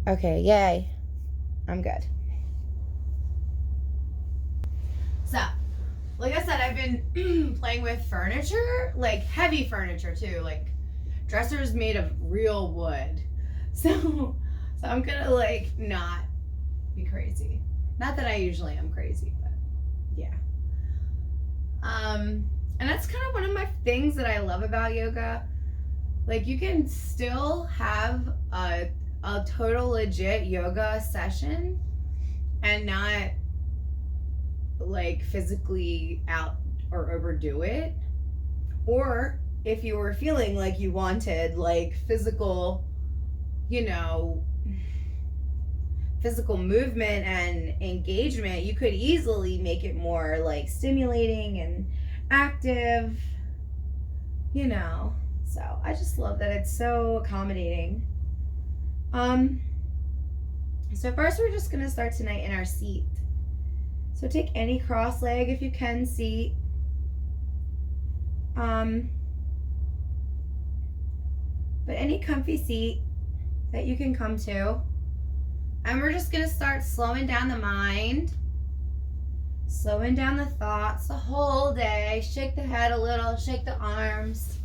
Okay, yay. I'm good. So, like I said, I've been playing with furniture, like heavy furniture too, like dressers made of real wood. So I'm gonna like not be crazy. Not that I usually am crazy, but yeah. And that's kind of one of my things that I love about yoga. Like you can still have a total legit yoga session and not like physically out or overdo it. Or if you were feeling like you wanted like physical, you know, physical movement and engagement, you could easily make it more like stimulating and active, you know. So I just love that it's so accommodating. So first we're just gonna start tonight in our seat. So take any cross leg if you can seat. But any comfy seat that you can come to. And we're just gonna start slowing down the mind, slowing down the thoughts the whole day. Shake the head a little, shake the arms.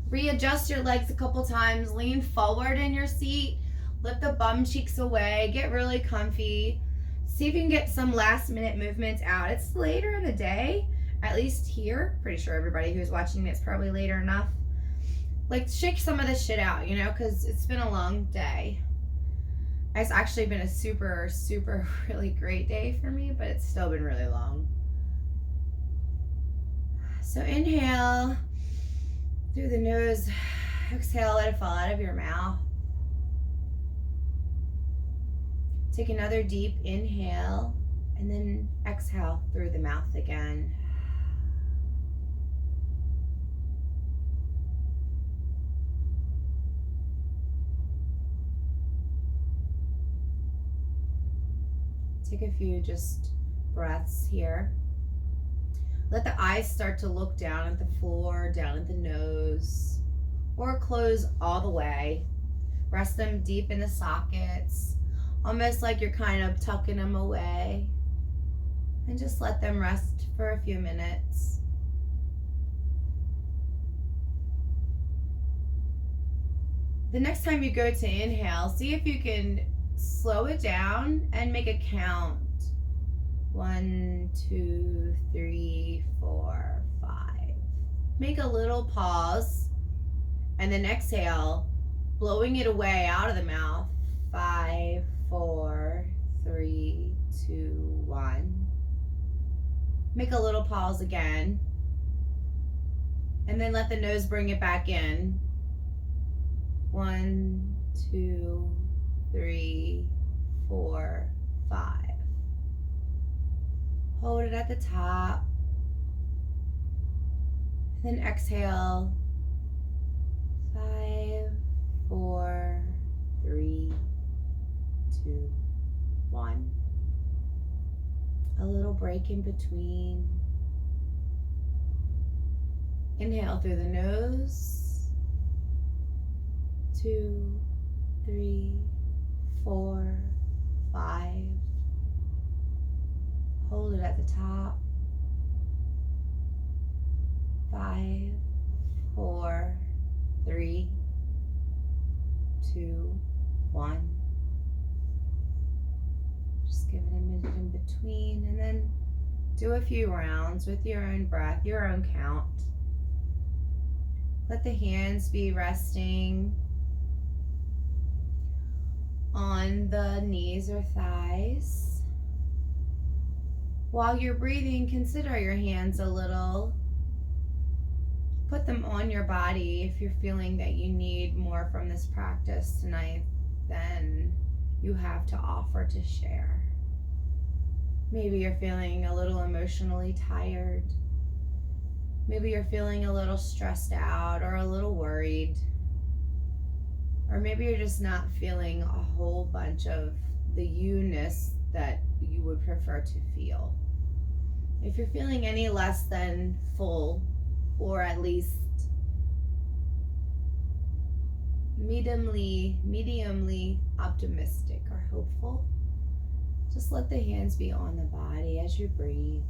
Readjust your legs a couple times, lean forward in your seat, lift the bum cheeks away, get really comfy. See if you can get some last minute movements out. It's later in the day, at least here. Pretty sure everybody who's watching it's probably later enough. Like shake some of this shit out, you know, because it's been a long day. It's actually been a super, super, really great day for me, but it's still been really long. So inhale through the nose, exhale, let it fall out of your mouth. Take another deep inhale and then exhale through the mouth again. Take a few just breaths here. Let the eyes start to look down at the floor, down at the nose, or close all the way. Rest them deep in the sockets, almost like you're kind of tucking them away. And just let them rest for a few minutes. The next time you go to inhale, see if you can slow it down and make a count. 1, 2, 3, 4, 5. Make a little pause and then exhale, blowing it away out of the mouth. 5, 4, 3, 2, 1. Make a little pause again and then let the nose bring it back in. 1, 2, 3, 4, 5. Hold it at the top. And then exhale. 5, 4, 3, 2, 1. A little break in between. Inhale through the nose. 2, 3, 4, 5. Hold it at the top. 5, 4, 3, 2, 1. Just give it a minute in between and then do a few rounds with your own breath, your own count. Let the hands be resting on the knees or thighs. While you're breathing, consider your hands a little. Put them on your body if you're feeling that you need more from this practice tonight than you have to offer to share. Maybe you're feeling a little emotionally tired. Maybe you're feeling a little stressed out or a little worried. Or maybe you're just not feeling a whole bunch of the you-ness that you would prefer to feel. If you're feeling any less than full, or at least mediumly optimistic or hopeful. Just let the hands be on the body as you breathe.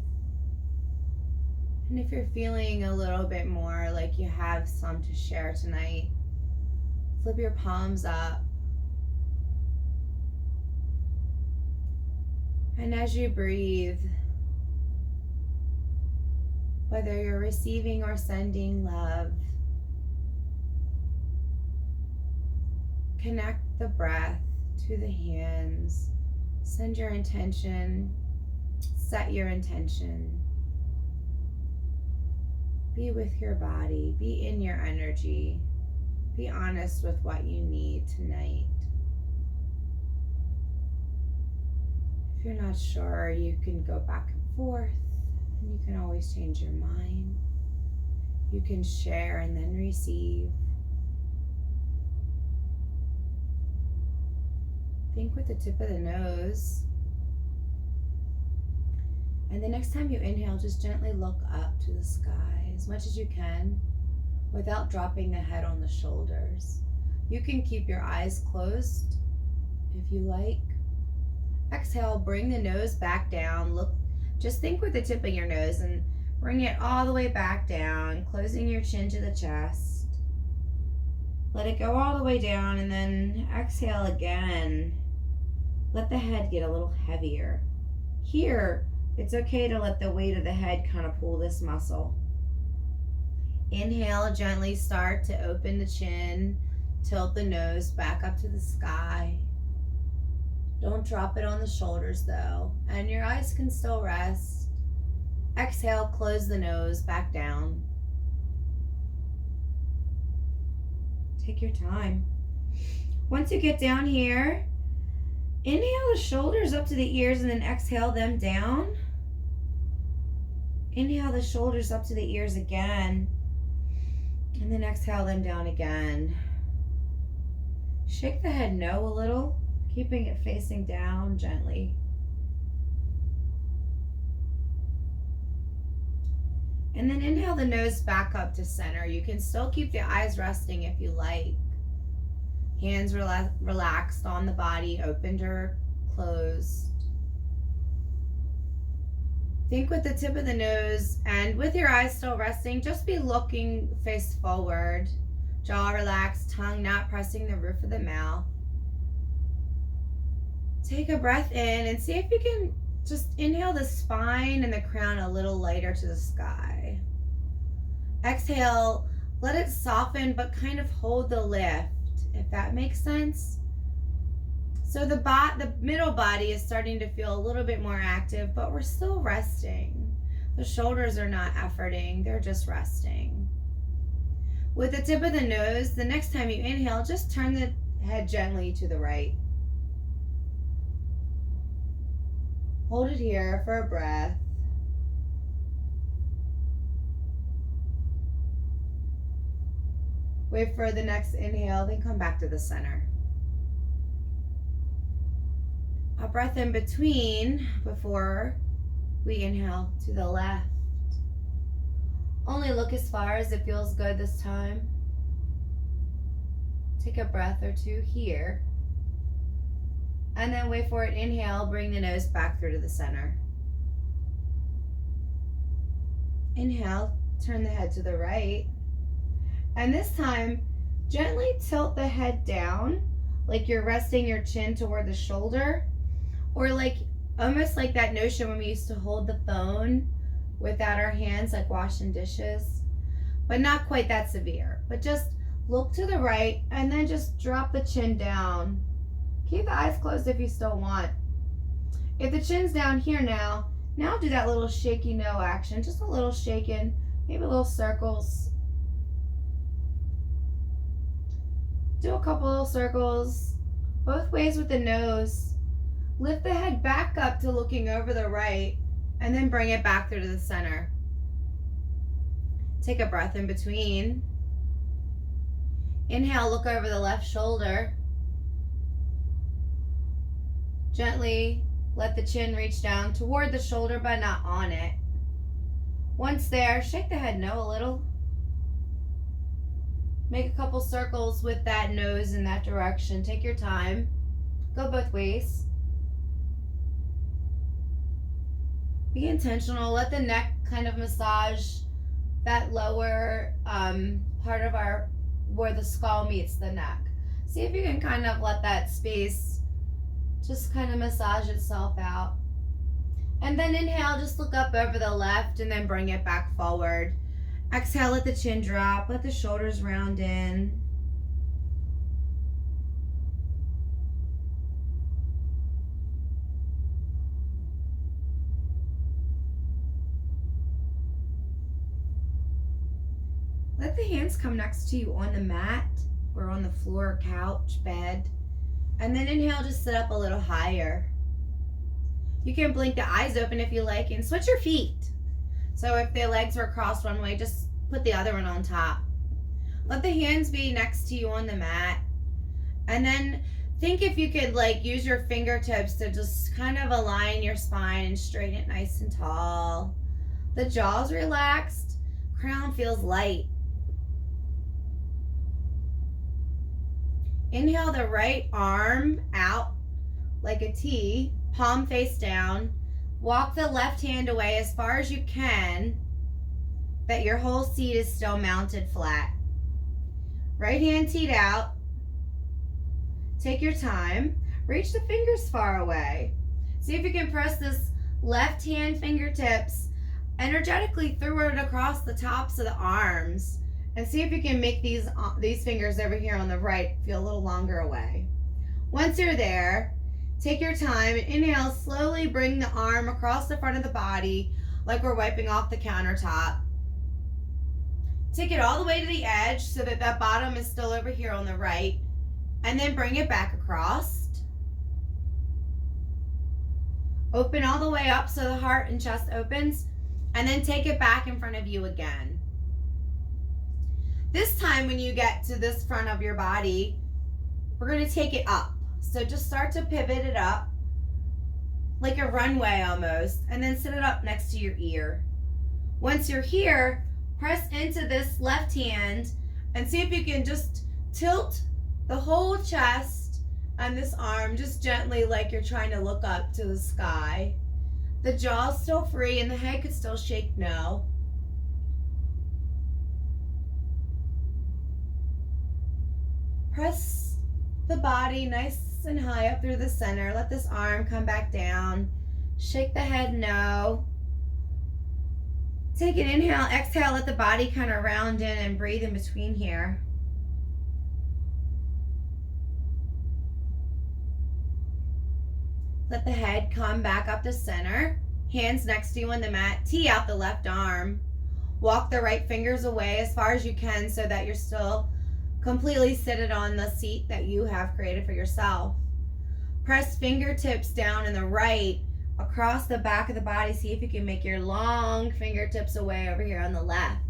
And if you're feeling a little bit more like you have some to share tonight, flip your palms up. And as you breathe, whether you're receiving or sending love, connect the breath to the hands. Send your intention, set your intention. Be with your body, be in your energy, be honest with what you need tonight. If you're not sure, you can go back and forth, and you can always change your mind. You can share and then receive. Think with the tip of the nose. And the next time you inhale, just gently look up to the sky as much as you can without dropping the head on the shoulders. You can keep your eyes closed if you like. Exhale, bring the nose back down. Just think with the tip of your nose and bring it all the way back down, closing your chin to the chest. Let it go all the way down and then exhale again. Let the head get a little heavier. Here, it's okay to let the weight of the head kind of pull this muscle. Inhale, gently start to open the chin, tilt the nose back up to the sky. Don't drop it on the shoulders though, and your eyes can still rest. Exhale, close the nose back down. Take your time. Once you get down here, inhale the shoulders up to the ears and then exhale them down. Inhale the shoulders up to the ears again, and then exhale them down again. Shake the head no a little, keeping it facing down gently. And then inhale the nose back up to center. You can still keep the eyes resting if you like. Hands relaxed on the body, opened or closed. Think with the tip of the nose, and with your eyes still resting, just be looking face forward. Jaw relaxed, tongue not pressing the roof of the mouth. Take a breath in and see if you can just inhale the spine and the crown a little lighter to the sky. Exhale, let it soften but kind of hold the lift, if that makes sense. So the middle body is starting to feel a little bit more active, but we're still resting. The shoulders are not efforting, they're just resting. With the tip of the nose, the next time you inhale, just turn the head gently to the right. Hold it here for a breath. Wait for the next inhale, then come back to the center. A breath in between before we inhale to the left. Only look as far as it feels good this time. Take a breath or two here. And then wait for it. Inhale, bring the nose back through to the center. Inhale, turn the head to the right. And this time, gently tilt the head down, like you're resting your chin toward the shoulder, or like almost like that notion when we used to hold the phone without our hands, like washing dishes, but not quite that severe. But just look to the right and then just drop the chin down. Keep the eyes closed if you still want. If the chin's down here now do that little shaky no action, just a little shaking, maybe little circles. Do a couple little circles, both ways with the nose. Lift the head back up to looking over the right, and then bring it back through to the center. Take a breath in between. Inhale, look over the left shoulder. Gently let the chin reach down toward the shoulder, but not on it. Once there, shake the head no a little. Make a couple circles with that nose in that direction. Take your time. Go both ways. Be intentional. Let the neck kind of massage that lower part of where the skull meets the neck. See if you can kind of let that space just kind of massage itself out. And then inhale, just look up over the left and then bring it back forward. Exhale, let the chin drop, let the shoulders round in. Let the hands come next to you on the mat or on the floor, couch, bed. And then inhale, just sit up a little higher. You can blink the eyes open if you like and switch your feet. So if the legs were crossed one way, just put the other one on top. Let the hands be next to you on the mat. And then think if you could like use your fingertips to just kind of align your spine and straighten it nice and tall. The jaw's relaxed, crown feels light. Inhale the right arm out like a T, palm face down. Walk the left hand away as far as you can, that your whole seat is still mounted flat. Right hand teed out. Take your time. Reach the fingers far away. See if you can press this left hand fingertips energetically through it across the tops of the arms. And see if you can make these fingers over here on the right feel a little longer away. Once you're there, take your time. Inhale, slowly bring the arm across the front of the body like we're wiping off the countertop. Take it all the way to the edge so that that bottom is still over here on the right. And then bring it back across. Open all the way up so the heart and chest opens. And then take it back in front of you again. This time when you get to this front of your body, we're going to take it up. So just start to pivot it up like a runway almost, and then sit it up next to your ear. Once you're here, press into this left hand and see if you can just tilt the whole chest and this arm just gently like you're trying to look up to the sky. The jaw's still free and the head could still shake no. Press the body nice and high up through the center. Let this arm come back down. Shake the head no. Take an inhale, exhale, let the body kind of round in and breathe in between here. Let the head come back up to center. Hands next to you on the mat. Tee out the left arm. Walk the right fingers away as far as you can so that you're still completely seated on the seat that you have created for yourself. Press fingertips down in the right across the back of the body. See if you can make your long fingertips away over here on the left.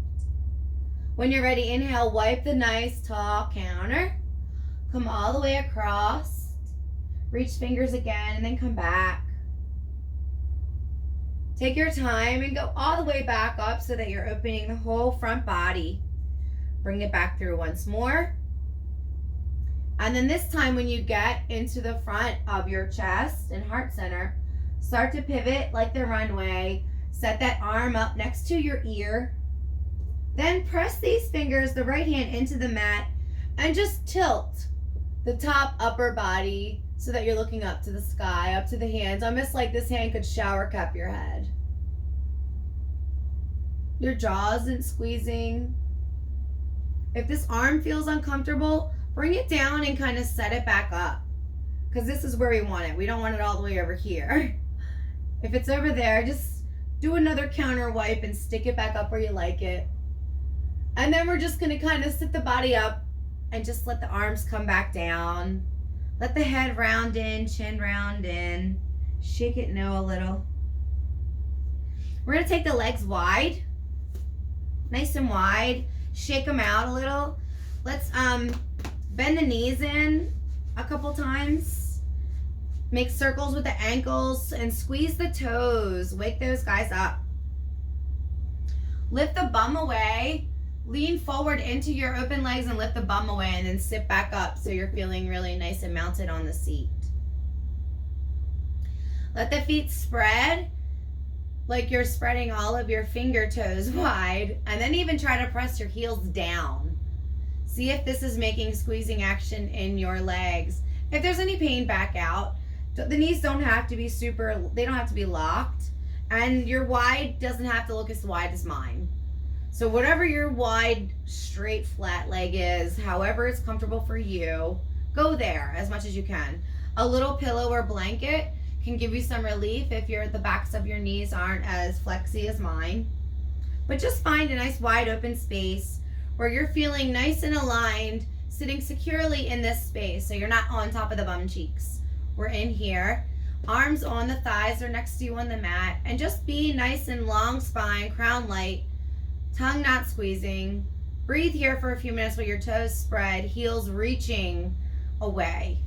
When you're ready, inhale, wipe the nice tall counter. Come all the way across. Reach fingers again and then come back. Take your time and go all the way back up so that you're opening the whole front body. Bring it back through once more. And then this time when you get into the front of your chest and heart center, start to pivot like the runway. Set that arm up next to your ear. Then press these fingers, the right hand into the mat, and just tilt the top upper body so that you're looking up to the sky, up to the hands. Almost like this hand could shower cup your head. Your jaw isn't squeezing. If this arm feels uncomfortable, bring it down and kind of set it back up. Because this is where we want it. We don't want it all the way over here. If it's over there, just do another counter wipe and stick it back up where you like it. And then we're just going to kind of sit the body up and just let the arms come back down. Let the head round in, chin round in. Shake it no a little. We're going to take the legs wide. Nice and wide. Shake them out a little. Let's bend the knees in a couple times. Make circles with the ankles and squeeze the toes. Wake those guys up. Lift the bum away. Lean forward into your open legs and lift the bum away, and then sit back up so you're feeling really nice and mounted on the seat. Let the feet spread like you're spreading all of your finger toes wide, and then even try to press your heels down. See if this is making squeezing action in your legs. If there's any pain, back out. The knees don't have to be they don't have to be locked, and your wide doesn't have to look as wide as mine. So whatever your wide, straight, flat leg is, however it's comfortable for you, go there as much as you can. A little pillow or blanket can give you some relief if the backs of your knees aren't as flexy as mine. But just find a nice wide open space where you're feeling nice and aligned, sitting securely in this space so you're not on top of the bum cheeks. We're in here. Arms on the thighs or next to you on the mat, and just be nice and long spine, crown light, tongue not squeezing. Breathe here for a few minutes while your toes spread, heels reaching away.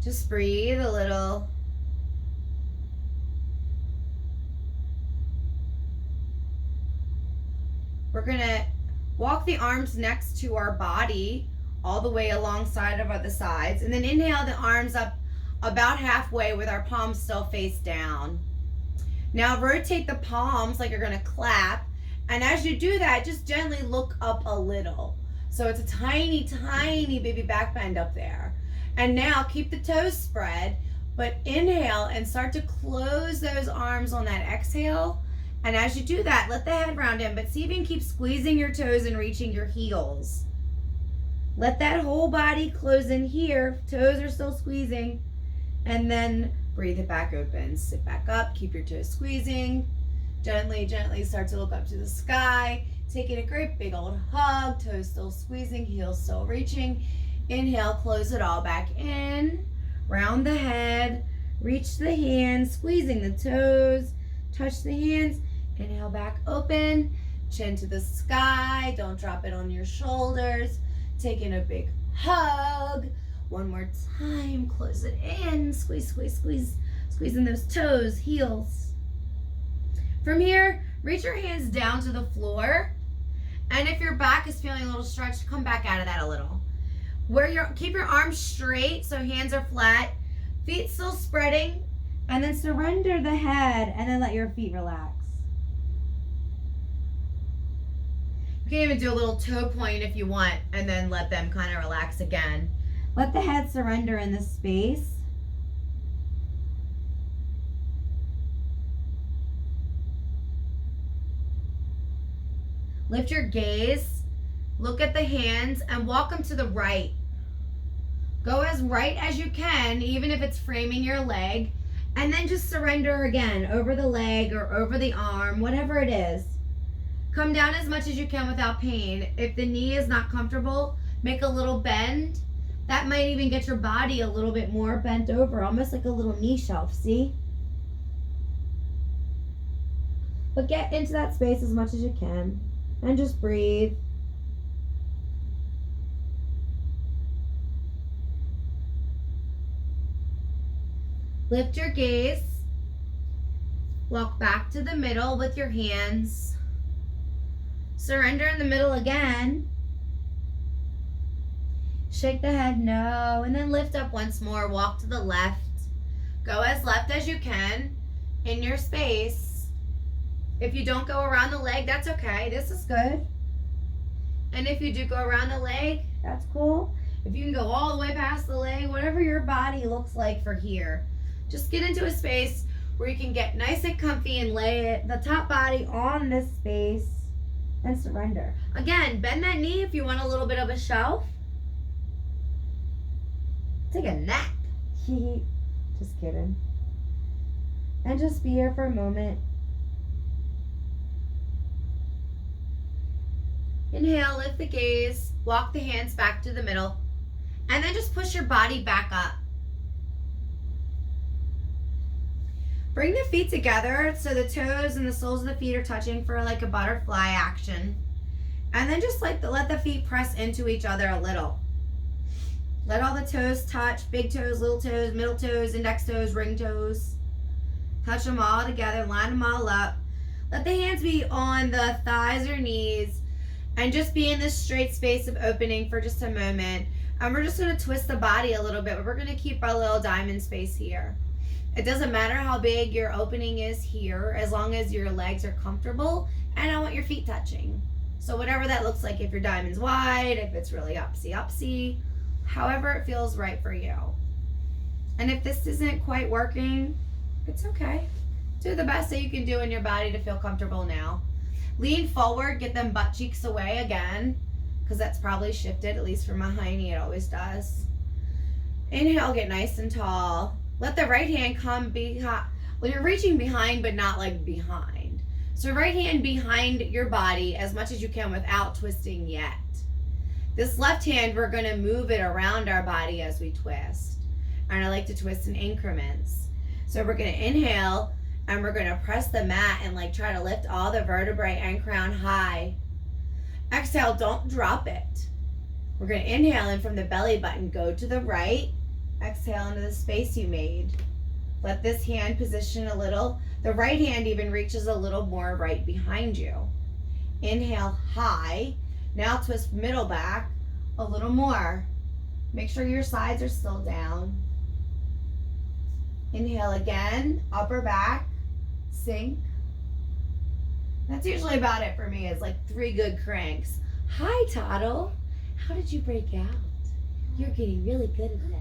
Just breathe a little. We're gonna walk the arms next to our body all the way alongside of the sides, and then inhale the arms up about halfway with our palms still face down. Now rotate the palms like you're gonna clap, and as you do that, just gently look up a little. So it's a tiny, tiny baby back bend up there. And now keep the toes spread, but inhale and start to close those arms on that exhale. And as you do that, let the head round in, but see if you can keep squeezing your toes and reaching your heels. Let that whole body close in here. Toes are still squeezing. And then breathe it back open. Sit back up, keep your toes squeezing. Gently, gently start to look up to the sky. Taking a great big old hug, toes still squeezing, heels still reaching. Inhale, close it all back in. Round the head, reach the hands, squeezing the toes, touch the hands. Inhale back open, chin to the sky. Don't drop it on your shoulders. Taking a big hug. One more time, close it in. Squeeze, squeeze, squeeze. Squeezing those toes, heels. From here, reach your hands down to the floor. And if your back is feeling a little stretched, come back out of that a little. Keep your arms straight so hands are flat, feet still spreading, and then surrender the head and then let your feet relax. You can even do a little toe point if you want, and then let them kind of relax again. Let the head surrender in this space. Lift your gaze, look at the hands, and walk them to the right. Go as right as you can, even if it's framing your leg, and then just surrender again over the leg or over the arm, whatever it is. Come down as much as you can without pain. If the knee is not comfortable, make a little bend. That might even get your body a little bit more bent over, almost like a little knee shelf, see? But get into that space as much as you can, and just breathe. Lift your gaze. Walk back to the middle with your hands. Surrender in the middle again. Shake the head no, and then lift up once more. Walk to the left. Go as left as you can in your space. If you don't go around the leg, that's okay. This is good. And if you do go around the leg, that's cool. If you can go all the way past the leg, whatever your body looks like for here. Just get into a space where you can get nice and comfy and lay the top body on this space and surrender. Again, bend that knee if you want a little bit of a shelf. Take a nap. Just kidding. And just be here for a moment. Inhale, lift the gaze, walk the hands back to the middle, and then just push your body back up. Bring the feet together so the toes and the soles of the feet are touching for like a butterfly action. And then just let the feet press into each other a little. Let all the toes touch, big toes, little toes, middle toes, index toes, ring toes. Touch them all together, line them all up. Let the hands be on the thighs or knees and just be in this straight space of opening for just a moment. And we're just going to twist the body a little bit, but we're going to keep our little diamond space here. It doesn't matter how big your opening is here, as long as your legs are comfortable and I want your feet touching. So whatever that looks like, if your diamond's wide, if it's really upsy, however it feels right for you. And if this isn't quite working, it's okay. Do the best that you can do in your body to feel comfortable now. Lean forward, get them butt cheeks away again, because that's probably shifted, at least for my hiney, it always does. Inhale, get nice and tall. Let the right hand come behind. Well, you're reaching behind, but not like behind. So right hand behind your body as much as you can without twisting yet. This left hand, we're gonna move it around our body as we twist. And I like to twist in increments. So we're gonna inhale, and we're gonna press the mat and like try to lift all the vertebrae and crown high. Exhale, don't drop it. We're gonna inhale in from the belly button, go to the right. Exhale into the space you made. Let this hand position a little. The right hand even reaches a little more right behind you. Inhale high. Now twist middle back a little more. Make sure your sides are still down. Inhale again, upper back, sink. That's usually about it for me, is like 3 good cranks. Hi, Toddle. How did you break out? You're getting really good at this.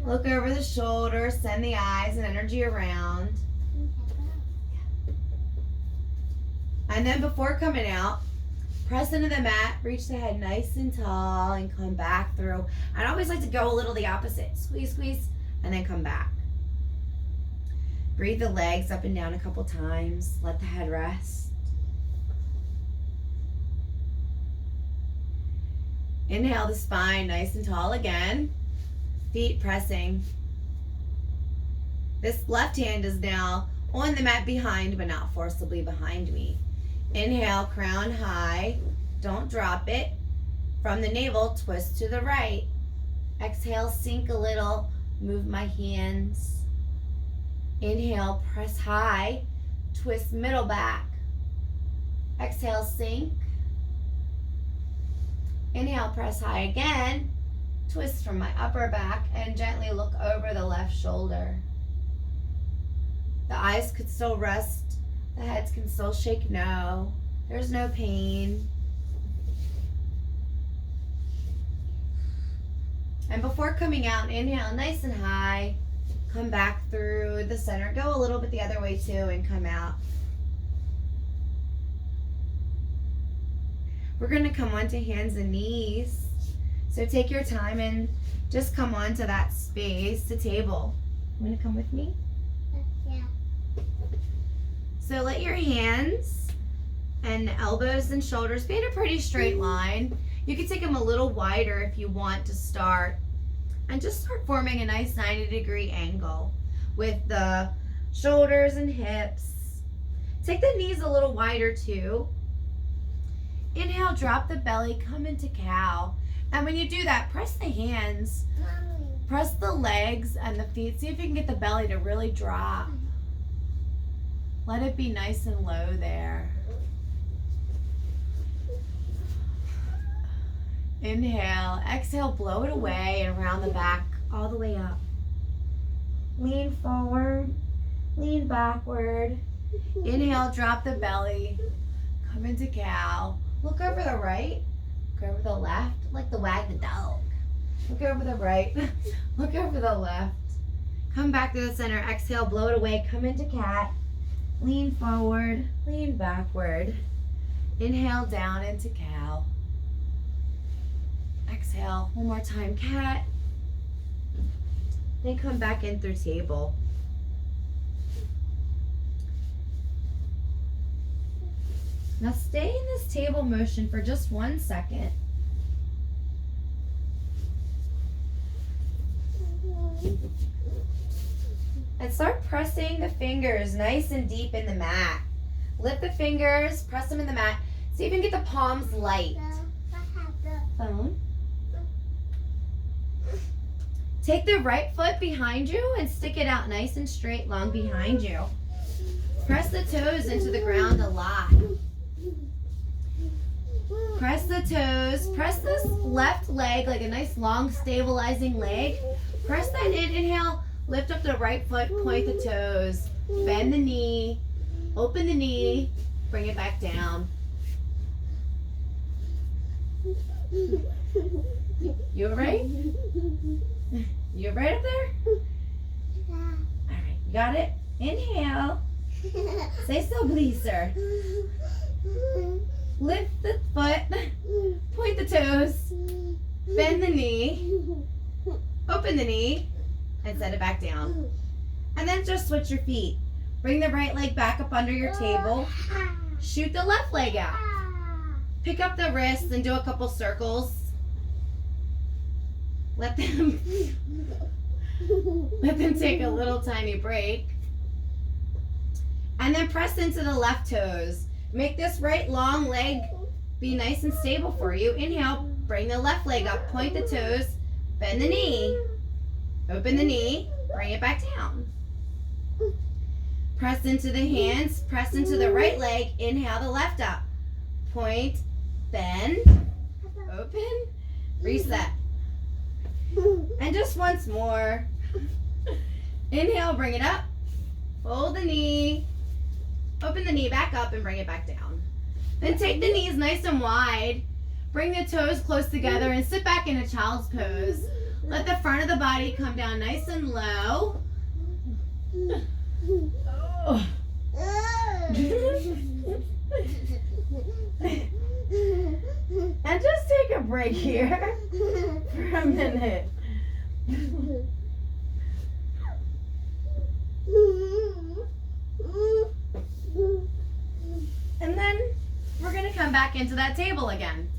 Look over the shoulder, send the eyes and energy around. And then before coming out, press into the mat, reach the head nice and tall, and come back through. I'd always like to go a little the opposite. Squeeze, squeeze, and then come back. Breathe the legs up and down a couple times. Let the head rest. Inhale the spine nice and tall again. Feet pressing. This left hand is now on the mat behind, but not forcibly behind me. Inhale, crown high. Don't drop it. From the navel, twist to the right. Exhale, sink a little. Move my hands. Inhale, press high. Twist middle back. Exhale, sink. Inhale, press high again. Twist from my upper back and gently look over the left shoulder. The eyes could still rest. The heads can still shake no. There's no pain. And before coming out, inhale nice and high. Come back through the center. Go a little bit the other way too and come out. We're going to come onto hands and knees. So take your time and just come onto that space, the table. You want to come with me? Yeah. So let your hands and elbows and shoulders be in a pretty straight line. You can take them a little wider if you want to start. And just start forming a nice 90-degree angle with the shoulders and hips. Take the knees a little wider too. Inhale, drop the belly, come into cow. And when you do that, press the hands, press the legs and the feet. See if you can get the belly to really drop. Let it be nice and low there. Inhale, exhale, blow it away and around the back, all the way up. Lean forward, lean backward. Inhale, drop the belly, come into cow. Look over the right, look over the left, like the wag the dog. Look over the right, look over the left. Come back to the center, exhale, blow it away, come into cat. Lean forward, lean backward. Inhale, down into cow. Exhale, one more time, cat. Then come back in through table. Now stay in this table motion for just 1 second. And start pressing the fingers nice and deep in the mat. Lift the fingers, press them in the mat. See if you can get the palms light. Phone. Take the right foot behind you and stick it out nice and straight, long behind you. Press the toes into the ground a lot. Press the toes. Press this left leg like a nice long stabilizing leg. Press that in. Inhale. Lift up the right foot. Point the toes. Bend the knee. Open the knee. Bring it back down. You alright? You alright up there? Alright, you got it? Inhale. Say so, please, sir. Lift the foot. Point the toes. Bend the knee. Open the knee. And set it back down. And then just switch your feet. Bring the right leg back up under your table. Shoot the left leg out. Pick up the wrists and do a couple circles. Let them take a little tiny break. And then press into the left toes. Make this right long leg be nice and stable for you. Inhale, bring the left leg up, point the toes, bend the knee, open the knee, bring it back down. Press into the hands, press into the right leg, inhale the left up. Point, bend, open, reset. And just once more. Inhale, bring it up, fold the knee, open the knee back up and bring it back down. Then take the knees nice and wide, bring the toes close together and sit back in a child's pose. Let the front of the body come down nice and low. Oh. And just take a break here for a minute. And then we're going to come back into that table again.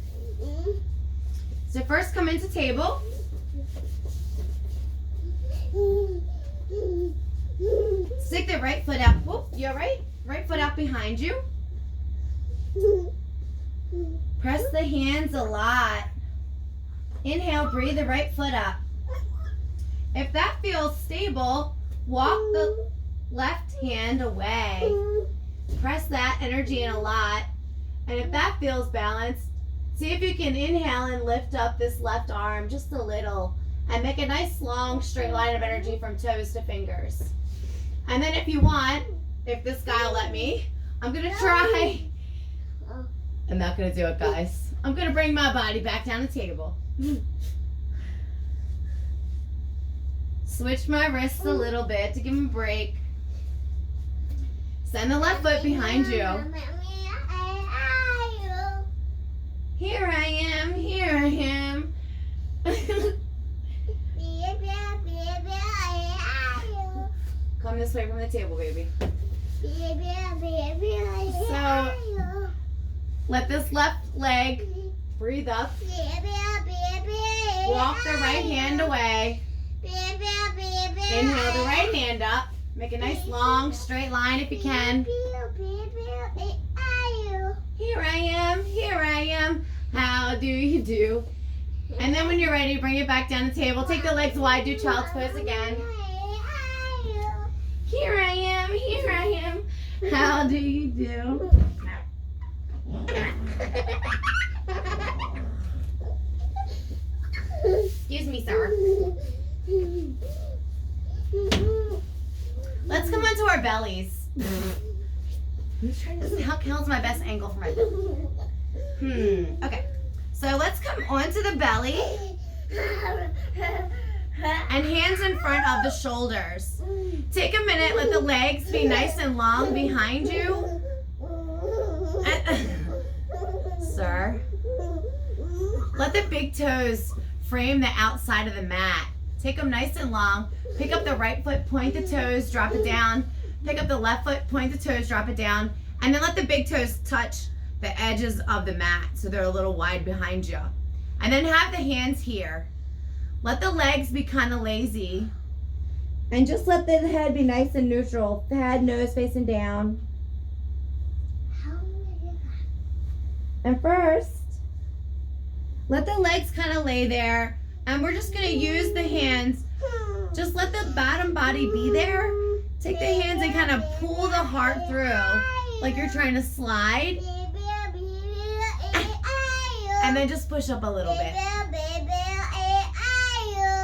So first come into table. Stick the right foot out. Whoop, you all right? Right foot out behind you. Press the hands a lot. Inhale, breathe the right foot up. If that feels stable, walk the left hand away. Press that energy in a lot. And if that feels balanced, see if you can inhale and lift up this left arm just a little and make a nice long straight line of energy from toes to fingers. And then if you want, if this guy will let me, I'm going to try. I'm not going to do it, guys. I'm going to bring my body back down the table. Switch my wrists a little bit to give them a break. Send the left foot behind you. Here I am, here I am. Come this way from the table, baby. So, let this left leg breathe up. Walk the right hand away. Inhale the right hand up. Make a nice long straight line if you can. Here I am, here I am. How do you do? And then when you're ready, bring it back down the table. Take the legs wide, do child's pose again. Here I am, here I am. How do you do? Excuse me, sir. Let's come onto our bellies. I'm trying to see how's my best angle for my belly. Okay. So let's come onto the belly. And hands in front of the shoulders. Take a minute, let the legs be nice and long behind you. Sir. Let the big toes frame the outside of the mat. Take them nice and long. Pick up the right foot, point the toes, drop it down. Pick up the left foot, point the toes, drop it down. And then let the big toes touch the edges of the mat so they're a little wide behind you. And then have the hands here. Let the legs be kind of lazy. And just let the head be nice and neutral. The head, nose facing down. And first, let the legs kind of lay there. And we're just going to use the hands. Just let the bottom body be there. Take the hands and kind of pull the heart through like you're trying to slide. And then just push up a little bit.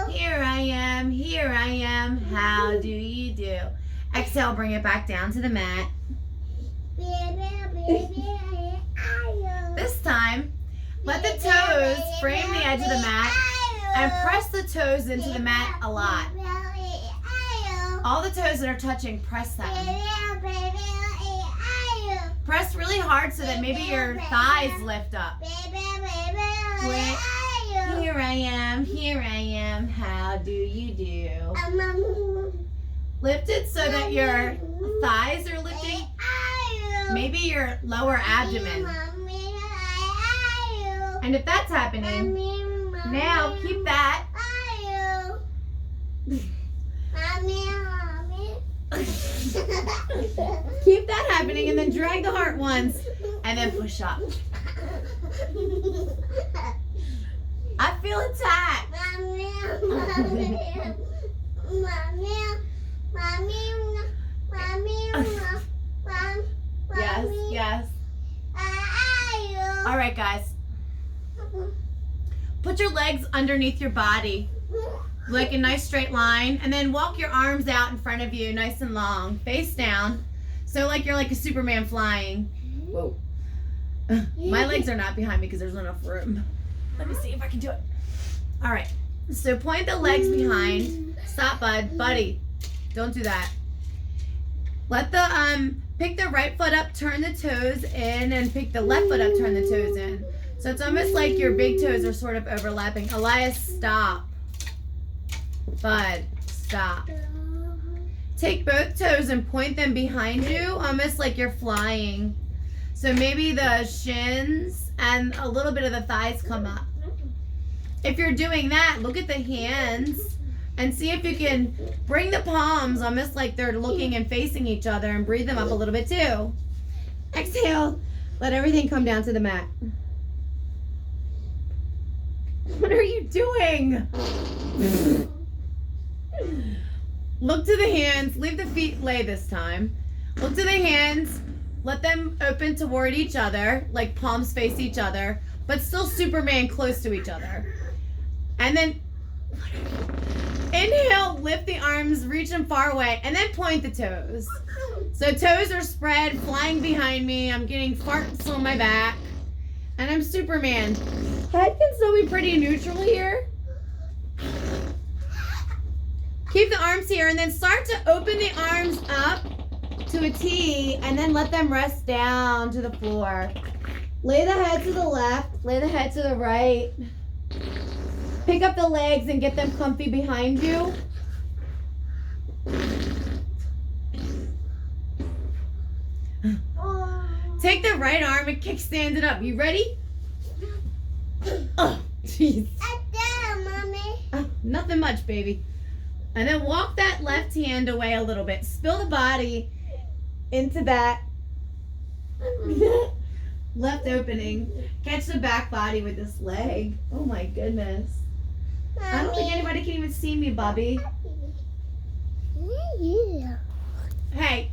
Here I am, how do you do? Exhale, bring it back down to the mat. This time, let the toes frame the edge of the mat and press the toes into the mat a lot. All the toes that are touching, press them. Press really hard so that maybe your thighs lift up. Here I am, how do you do? Lift it so that your thighs are lifting, maybe your lower abdomen. And if that's happening, now keep that. Keep that happening and then drag the heart once and then push up. I feel attacked. Yes. All right, guys. Put your legs underneath your body, like a nice straight line, and then walk your arms out in front of you, nice and long, face down. So like you're like a Superman flying. Whoa. My legs are not behind me because there's not enough room. Let me see if I can do it. All right. So point the legs behind. Stop, buddy. Don't do that. Let the pick the right foot up, turn the toes in, and pick the left foot up, turn the toes in. So it's almost like your big toes are sort of overlapping. Elias, stop. Bud, stop. Take both toes and point them behind you, almost like you're flying. So maybe the shins and a little bit of the thighs come up. If you're doing that, look at the hands and see if you can bring the palms almost like they're looking and facing each other, and breathe them up a little bit too. Exhale. Let everything come down to the mat. What are you doing? Look to the hands. Leave the feet lay this time. Look to the hands. Let them open toward each other, like palms face each other, but still Superman close to each other. And then inhale, lift the arms, reach them far away, and then point the toes. So toes are spread, flying behind me. I'm getting farts on my back. And I'm Superman. Head can still be pretty neutral here. Keep the arms here and then start to open the arms up to a T and then let them rest down to the floor. Lay the head to the left, lay the head to the right. Pick up the legs and get them comfy behind you. Take the right arm and kickstand it up. You ready? Oh, jeez. Nothing much, baby. And then walk that left hand away a little bit. Spill the body into that left opening. Catch the back body with this leg. Oh my goodness. I don't think anybody can even see me, Bubby. Hey.